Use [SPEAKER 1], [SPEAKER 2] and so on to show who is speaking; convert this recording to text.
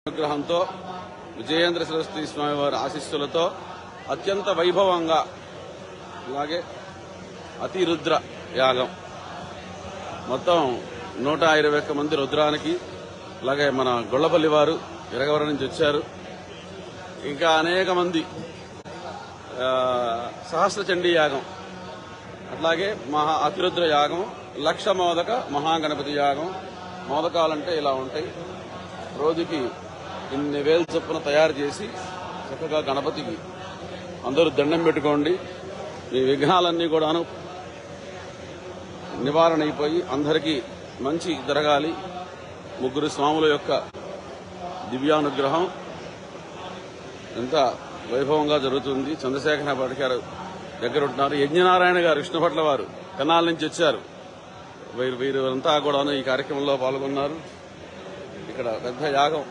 [SPEAKER 1] అనుగ్రహంతో విజయేంద్ర సరస్వతి స్వామి వారి ఆశీస్సులతో అత్యంత వైభవంగా అలాగే అతిరుద్ర యాగం మొత్తం 121 మంది రుద్రానికి అలాగే మన గొల్లపల్లి వారు ఇరగవరం నుంచి వచ్చారు. ఇంకా అనేక మంది సహస్ర చండీ యాగం అట్లాగే అతిరుద్ర యాగం, లక్ష మోదక మహాగణపతి యాగం. మోదకాలంటే ఇలా ఉంటాయి. రోజుకి ఇన్ని వేల చొప్పున తయారు చేసి చక్కగా గణపతికి అందరూ దండం పెట్టుకోండి. మీ విఘ్నాలన్నీ కూడాను నివారణ అయిపోయి అందరికీ మంచి జరగాలి. ముగ్గురు స్వాముల యొక్క దివ్యానుగ్రహం ఎంత వైభవంగా జరుగుతుంది. చంద్రశేఖర భట్ గారు దగ్గర ఉంటున్నారు. యజ్ఞనారాయణ గారు విష్ణుభట్ల వారు తెనాల నుంచి వచ్చారు. వీరంతా కూడాను ఈ కార్యక్రమంలో పాల్గొన్నారు. ఇక్కడ పెద్ద యాగం